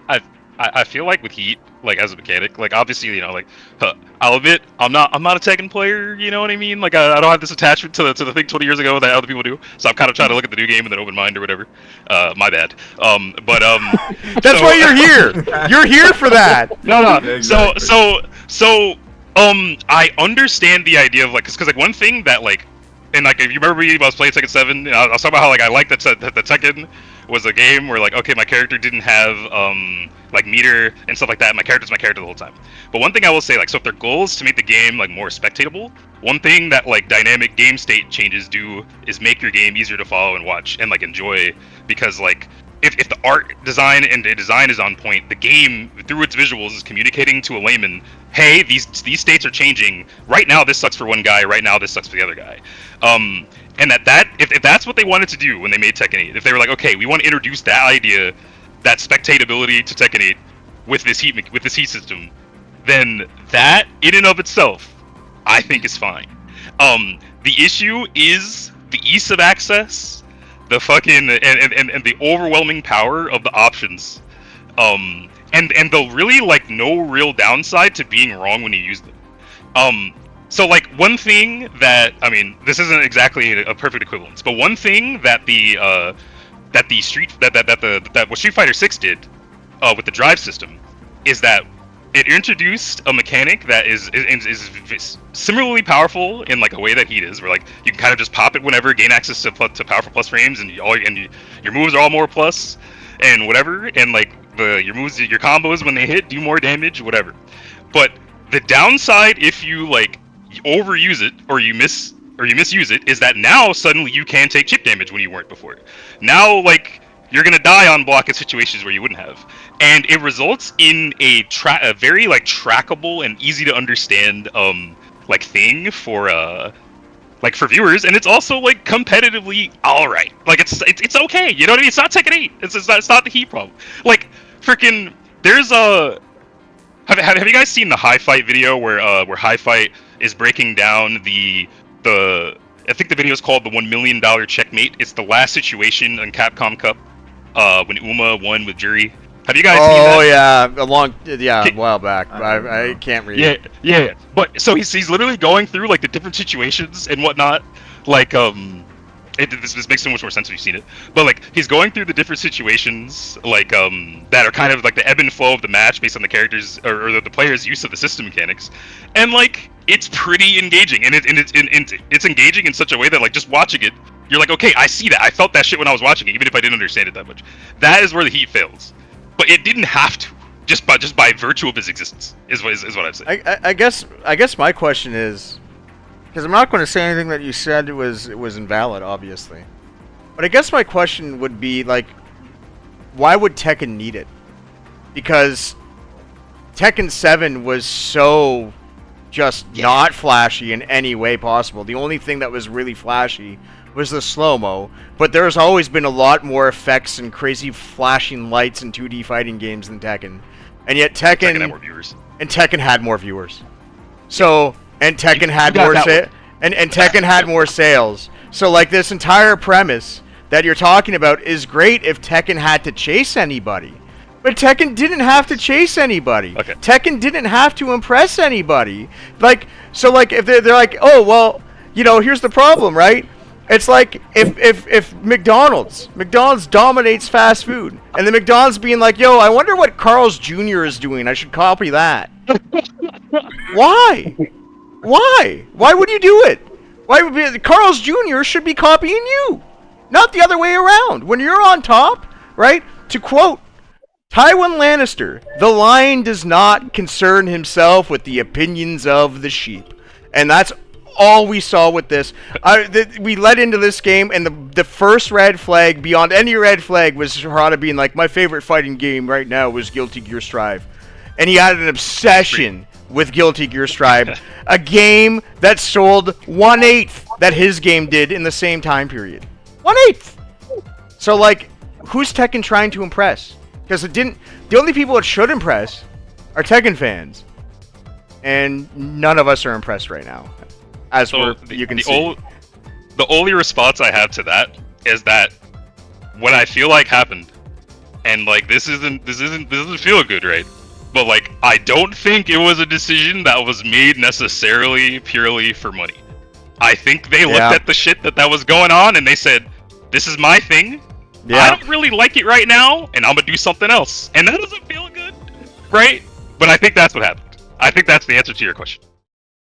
I I feel like with Heat, like as a mechanic, like obviously, like I'll admit I'm not a Tekken player. You know what I mean? Like I don't have this attachment to the thing 20 years ago that other people do. So I'm kind of trying to look at the new game with an open mind or whatever. My bad. But That's so why you're here. You're here for that. no. Exactly. So I understand the idea of like, cause like one thing that like, and like if you remember me, I was playing Tekken 7. I was talking about how like I like that the Tekken was a game where like, okay, my character didn't have like meter and stuff like that. My character's my character the whole time. But one thing I will say, like, so if their goal is to make the game like more spectatable, one thing that like dynamic game state changes do is make your game easier to follow and watch and like enjoy, because like if the art design and the design is on point, the game through its visuals is communicating to a layman, hey, these states are changing. Right now this sucks for one guy, right now this sucks for the other guy. And if that's what they wanted to do when they made Tekken 8, if they were like, okay, we want to introduce that idea, that spectatability to Tekken 8 with this heat system, then that in and of itself, I think is fine. The issue is the ease of access, the fucking and the overwhelming power of the options, and the really like no real downside to being wrong when you use them. So like one thing that, I mean, this isn't exactly a perfect equivalence, but one thing that what Street Fighter 6 did with the drive system is that it introduced a mechanic that is similarly powerful in like a way that Heat is, where like you can kind of just pop it whenever, gain access to powerful plus frames, and your moves are all more plus and whatever, and like your combos when they hit do more damage, whatever. But the downside, if you like overuse it or you misuse it, is that now suddenly you can take chip damage when you weren't before. Now like you're gonna die on block in situations where you wouldn't have, and it results in a very like trackable and easy to understand like thing for viewers, and it's also like competitively all right. Like it's okay, you know what I mean? It's not Tekken 8. It's not the Heat problem. Like freaking there's a have you guys seen the High Fight video where High Fight is breaking down the I think the video is called the $1 million checkmate. It's the last situation in Capcom Cup when Uma won with Jury. Have you guys seen that? Oh yeah, a while back. I can't read. Yeah. But so he's literally going through like the different situations and whatnot. Like this makes so much more sense if you've seen it. But like he's going through the different situations like that are kind of like the ebb and flow of the match based on the characters or the players' use of the system mechanics, and like it's pretty engaging, and it's engaging in such a way that like just watching it, you're like, okay, I see that. I felt that shit when I was watching it, even if I didn't understand it that much. That is where the Heat fails. But it didn't have to, just by virtue of its existence, is what I'd say. I guess my question is, because I'm not going to say anything that you said was invalid, obviously, but I guess my question would be like, why would Tekken need it? Because Tekken 7 was so just not flashy in any way possible. The only thing that was really flashy was the slow-mo, but there's always been a lot more effects and crazy flashing lights in 2D fighting games than Tekken. And yet Tekken had more viewers. And Tekken had more viewers. So, and Tekken had more and Tekken had more sales. So like this entire premise that you're talking about is great if Tekken had to chase anybody. But Tekken didn't have to chase anybody. Okay. Tekken didn't have to impress anybody. Like, so like if they're like, oh well, you know, here's the problem, right? It's like if McDonald's dominates fast food, and the McDonald's being like, yo, I wonder what Carl's Jr. is doing. I should copy that. Why? Why would you do it? Why would be Carl's Jr. should be copying you, not the other way around. When you're on top, right? To quote Tywin Lannister, the lion does not concern himself with the opinions of the sheep, and that's all we saw with this. We led into this game, and the first red flag, beyond any red flag, was Harada being like, my favorite fighting game right now was Guilty Gear Strive. And he had an obsession with Guilty Gear Strive, a game that sold 1/8 that his game did in the same time period. 1/8! So, like, who's Tekken trying to impress? Because the only people it should impress are Tekken fans. And none of us are impressed right now. As you can see. The only response I have to that is that what I feel like happened and like this doesn't feel good, right? But like I don't think it was a decision that was made necessarily purely for money. I think they looked at the shit that was going on and they said, "This is my thing. I don't really like it right now, and I'm gonna do something else." And that doesn't feel good, right? But I think that's what happened. I think that's the answer to your question.